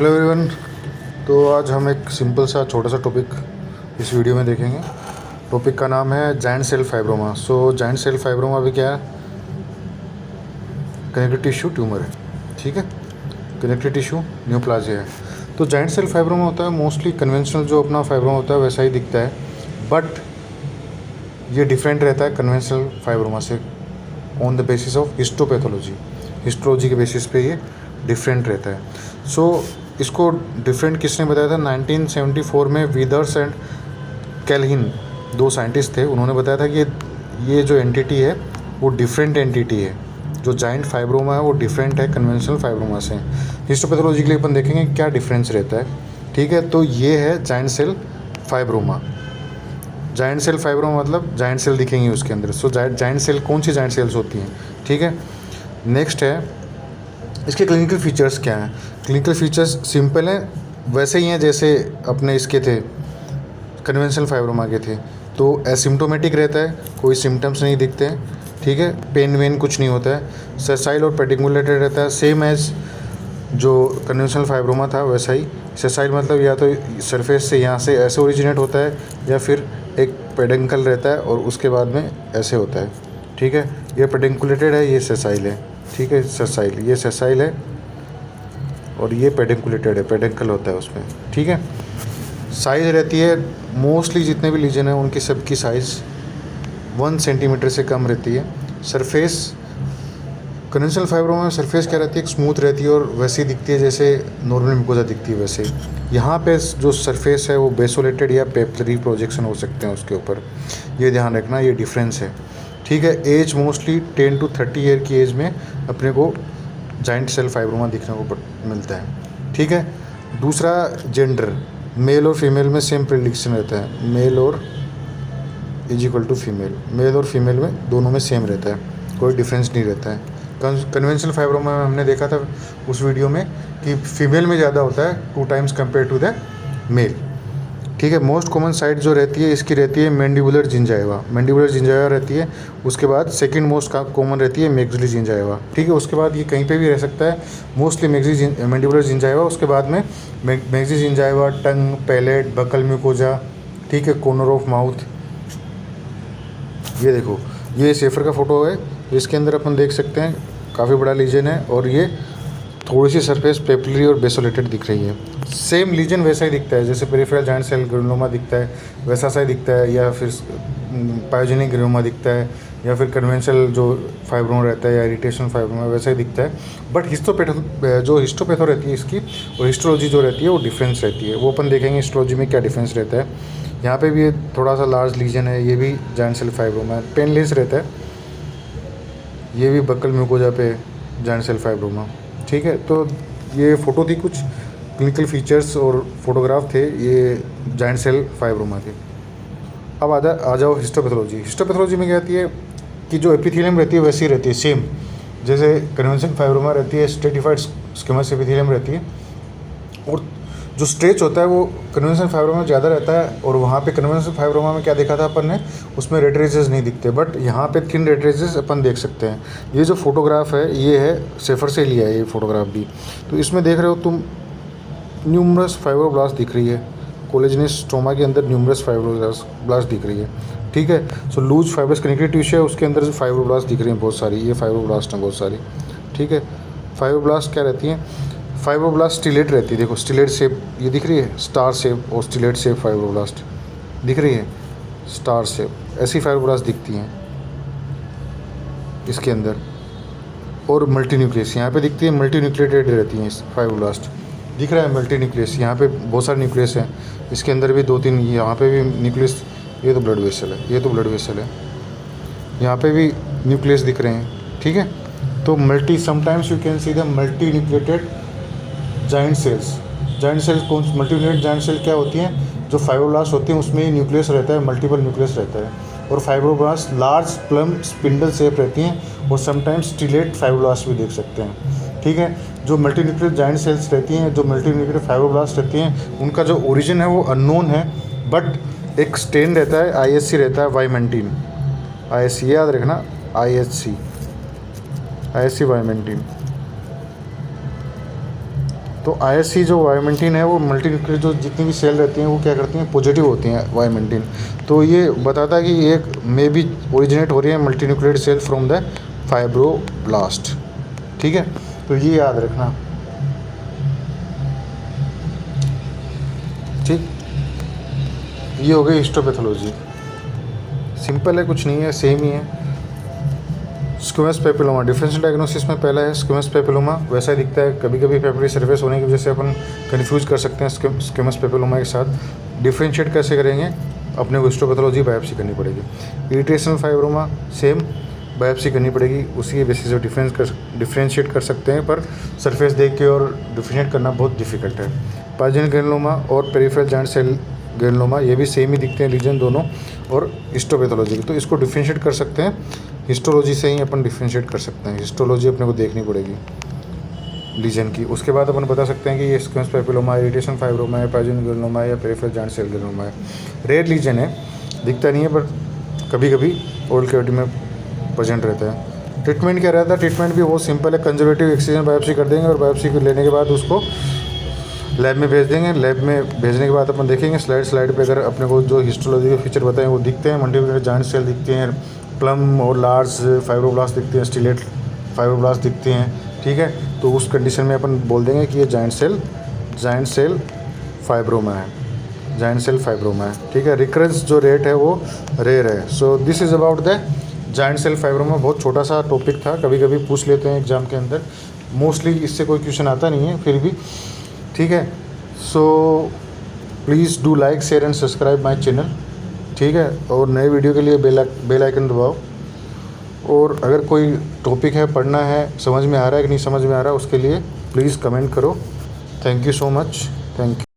Hello everyone. तो आज हम एक सिंपल सा छोटा सा टॉपिक इस वीडियो में देखेंगे। टॉपिक का नाम है giant cell fibroma. Giant cell fibroma भी क्या है? कनेक्टिव टिश्यू ट्यूमर है। ठीक है, कनेक्टिव टिश्यू न्यूप्लाजिया है। तो जाइंट सेल फाइब्रोमा होता है मोस्टली कन्वेंशनल जो अपना फाइब्रोमा होता है वैसा ही दिखता है, बट ये डिफरेंट रहता है कन्वेंशनल फाइब्रोमा से on the basis of histopathology. Histology के बेसिस पे ये डिफरेंट रहता है। इसको डिफरेंट किसने बताया था? 1974 में वीदर्स एंड कैल्हिन, दो साइंटिस्ट थे, उन्होंने बताया था कि ये जो एंटिटी है वो डिफरेंट एंटिटी है। जो जाइंट फाइब्रोमा है वो डिफरेंट है कन्वेंशनल फाइब्रोमा से। हिस्टोपैथोलॉजी के लिए अपन देखेंगे क्या डिफरेंस रहता है। ठीक है, तो ये है giant cell fibroma. Giant cell fibroma मतलब जाइंट सेल दिखेंगे उसके अंदर। जाइंट सेल कौन सी जाइंट सेल्स होती हैं? ठीक है, नेक्स्ट है इसके क्लिनिकल फीचर्स क्या हैं। क्लिनिकल फीचर्स सिंपल हैं, वैसे ही हैं जैसे अपने इसके थे कन्वेंशनल फाइब्रोमा के थे। तो एसिम्टोमेटिक रहता है, कोई सिम्टम्स नहीं दिखते हैं। ठीक है, पेन वेन कुछ नहीं होता है। सेसाइल और पेडिकुलेटेड रहता है, सेम एज जो कन्वेंशनल फाइब्रोमा था वैसा ही। सेसाइल मतलब या तो सरफेस से यहाँ से ऐसे ओरिजिनेट होता है या फिर एक पेडंकल रहता है और उसके बाद में ऐसे होता है। ठीक है, ये पेडिकुलेटेड है, ये सेसाइल है। ठीक है, सेसाइल, ये सेसाइल है और ये पेडिकुलेटेड है, पेडंकल होता है उसमें। ठीक है, साइज़ रहती है मोस्टली जितने भी लीजन हैं उनकी सबकी साइज़ 1 सेंटीमीटर से कम रहती है। सरफेस कन्वेंशनल फाइब्रोमा में सरफेस क्या रहती है? एक स्मूथ रहती है और वैसी दिखती है जैसे नॉर्मल म्यूकोसा दिखती है वैसे। यहाँ पे जो सरफेस है वो बेसोलेटेड या पेपलरी प्रोजेक्शन हो सकते हैं उसके ऊपर, ये ध्यान रखना, ये डिफरेंस है। ठीक है, एज मोस्टली 10 to 30 ईयर की एज में अपने को जाइंट सेल फाइब्रोमा दिखने को मिलता है। ठीक है, दूसरा जेंडर, मेल और फीमेल में सेम प्रेडिक्शन रहता है। मेल और is equal to female, male और फीमेल में दोनों में सेम रहता है, कोई डिफरेंस नहीं रहता है। कन्वेंशनल फाइब्रोमा में हमने देखा था उस वीडियो में कि फीमेल में ज़्यादा होता है 2 times compare to the male. ठीक है, मोस्ट कॉमन साइट जो रहती है इसकी रहती है मैंडिबुलर जिंजाइवा। मैंडिबुलर जिंजाइवा रहती है, उसके बाद सेकंड मोस्ट कॉमन रहती है मैक्सिलरी जिंजाइवा। ठीक है, उसके बाद ये कहीं पे भी रह सकता है, मोस्टली मैंडिबुलर जिंजाइवा, उसके बाद में मैक्सिलरी जिंजाइवा, टंग, पैलेट, बकल म्यूकोजा। ठीक है, कॉर्नर ऑफ माउथ। ये देखो, ये सेफर का फ़ोटो है, इसके अंदर अपन देख सकते हैं काफ़ी बड़ा लीजन है और ये थोड़ी सी सरफेस पेपलरी और बेसोलेटेड दिख रही है। सेम लीजन वैसा ही दिखता है जैसे पेरिफेरल जाइंट सेल ग्रेनुलोमा दिखता है वैसा सा ही दिखता है, या फिर पायोजेनिक ग्रेनुलोमा दिखता है, या फिर कन्वेंशनल जो फाइब्रोमा रहता है या इरिटेशन फाइब्रोमा वैसा ही दिखता है। बट जो हिस्टोपैथो रहती है इसकी और हिस्टोलॉजी जो रहती है वो डिफरेंस रहती है। वो अपन देखेंगे हिस्टोलॉजी में क्या डिफरेंस रहता है। यहाँ पे भी थोड़ा सा लार्ज लीजन है, ये भी जाइंट सेल फाइब्रोमा है, पेनलेस रहता है। ये भी बक्कल म्यूकोजा पे जाइंट सेल फाइब्रोमा। ठीक है, तो ये फ़ोटो थी, कुछ क्लिनिकल फीचर्स और फोटोग्राफ थे ये जाइंट सेल फाइब्रोमा के। अब आ जाओ हिस्टोपैथोलॉजी। हिस्टोपैथोलॉजी में क्या कहती है कि जो एपिथेलियम रहती है वैसी रहती है, सेम जैसे कन्वेंशनल फाइब्रोमा रहती है, स्ट्रेटिफाइड स्क्वेमस एपिथेलियम रहती है, और जो स्ट्रेच होता है वो कन्वेंशनल फाइब्रोमा में ज़्यादा रहता है। और वहाँ पे कन्वेंशनल फाइब्रोमा में क्या देखा था अपन ने, उसमें रेड रेजेस नहीं दिखते, बट यहाँ पे थिन रेड रेजेस अपन देख सकते हैं। ये जो फोटोग्राफ है ये है सेफर से लिया है ये फोटोग्राफ भी। तो इसमें देख रहे हो तुम न्यूमरस फाइब्रोब्लास्ट दिख रही है, कोलेजनस स्टोमा के अंदर न्यूमरस फाइब्रोब्लास्ट दिख रही है। ठीक है, सो लूज फाइब्रस कनेक्टिव टिश्यू है उसके अंदर फाइब्रोब्लास्ट दिख रही हैं बहुत सारी, ये फाइब्रोब्लास्ट हैं बहुत सारी। ठीक है, फाइब्रोब्लास्ट क्या रहती हैं? फाइब्रोब्लास्ट स्टिलेट रहती है, देखो स्टिलेट शेप ये दिख रही है, स्टार शेप और स्टिलेट शेप फाइब्रोब्लास्ट दिख रही है, स्टार शेप, ऐसी फाइब्रोब्लास्ट दिखती हैं इसके अंदर। और मल्टी न्यूक्लियस यहाँ पे दिखती है, मल्टी न्यूक्लिएटेड रहती हैं फाइब्रोब्लास्ट, दिख रहा है मल्टी न्यूक्लियस, यहाँ पे बहुत सारे न्यूक्लियस हैं, इसके अंदर भी 2-3, यहाँ पे भी न्यूक्लियस, ये तो ब्लड वेसल है, ये तो ब्लड वेसल है, यहाँ पे भी न्यूक्लियस दिख रहे हैं। ठीक है, तो multi, sometimes you can see the multi nucleated giant cells. Giant cells कौन, मल्टी न्यूक्लिएटेड जाइंट सेल क्या होती हैं? जो फाइब्रोब्लास्ट होती हैं उसमें ही न्यूक्लियस रहता है, मल्टीपल न्यूक्लियस रहता है। और fibroblast large plum spindle shape रहती हैं और समटाइम्स स्टिलेट फाइब्रोब्लास्ट भी देख सकते हैं। ठीक है, जो मल्टी न्यूक्लिएटेड जाइंट सेल्स रहती हैं, जो मल्टी न्यूक्लिएटेड फाइब्रोब्लास्ट रहती हैं, उनका जो ओरिजिन है वो अननोन है, बट एक स्टेन रहता है, IHC रहता है, वाइमेंटिन, IHC याद रखना, IHC वाइमेंटिन। तो ISC जो वाइमेंटिन है वो मल्टीन्यूक्लियेट जो जितनी भी सेल रहती हैं वो क्या करती हैं, पॉजिटिव होती हैं वाइमेंटिन। तो ये बताता है कि एक मे बी ओरिजिनेट हो रही है मल्टीन्यूक्लियेट सेल फ्रॉम द फाइब्रोब्लास्ट। ठीक है, तो ये याद रखना। ठीक, ये हो गई हिस्टोपैथोलॉजी। सिंपल है, कुछ नहीं है, सेम ही है। स्क्वेमस पेपिलोमा डिफरेंशियल डायग्नोसिस में पहला है स्क्वेमस पेपिलोमा, वैसा ही दिखता है। कभी कभी पेपिलरी सरफेस होने की वजह से अपन कंफ्यूज कर सकते हैं स्क्वेमस पेपिलोमा के साथ। डिफरेंशिएट कैसे करेंगे, अपने को हिस्टोपैथोलॉजी बायोप्सी करनी पड़ेगी। इरिटेशनल फाइब्रोमा सेम बायोप्सी करनी पड़ेगी, उसी के बेसिस पे डिफरेंशिएट कर सकते हैं, पर सरफेस देख के और डिफरेंशिएट करना बहुत डिफिकल्ट है। पाइजन ग्रेनुलोमा और पेरिफेरल जॉइंट सेल ग्रेनुलोमा ये भी सेम ही दिखते हैं लीजन दोनों, और हिस्टोपैथोलॉजी तो इसको डिफरेंशिएट कर सकते हैं, हिस्टोलॉजी से ही अपन डिफरेंशिएट कर सकते हैं। हिस्टोलॉजी अपने को देखनी पड़ेगी लीजन की, उसके बाद अपन बता सकते हैं कि ये स्क्वेमस पेपिलोमा, इरिटेशन फाइब्रोमा है, पाइजन ग्रेनुलोमा है या पेरिफेरल जॉइंट सेल ग्रेनुलोमा है। रेयर लीजन है, दिखता नहीं है, पर कभी कभी ओरल कैविटी में प्रेजेंट रहता है। ट्रीटमेंट क्या रहता है, ट्रीटमेंट भी बहुत सिंपल है। कंजर्वेटिव एक्ससिजन बायोप्सी कर देंगे और बायोप्सी लेने के बाद उसको लैब में भेज देंगे। लैब में भेजने के बाद अपन देखेंगे स्लाइड पे अगर अपने को जो हिस्टोलॉजी के फीचर बताएं वो दिखते हैं, मल्टीन्यूक्लियेट जॉइंट सेल दिखते हैं, प्लम और लार्ज फाइब्रोब्लास्ट दिखते हैं, स्टिलेट फाइब्रोब्लास्ट दिखते हैं। ठीक है, तो उस कंडीशन में अपन बोल देंगे कि ये जॉइंट सेल फाइब्रोमा है, जॉइंट सेल फाइब्रोमा है। ठीक है, रिकरेंस जो रेट है वो रेयर है। So this is about the joint cell fibroma. बहुत छोटा सा टॉपिक था, कभी कभी पूछ लेते हैं एग्जाम के अंदर, मोस्टली इससे कोई क्वेश्चन आता नहीं है फिर भी। ठीक है, so please do like share and subscribe my channel. ठीक है, और नए वीडियो के लिए बेल आइकन दबाओ। और अगर कोई टॉपिक है पढ़ना है, समझ में आ रहा है कि नहीं समझ में आ रहा है, उसके लिए प्लीज़ कमेंट करो। Thank you so much, thank you.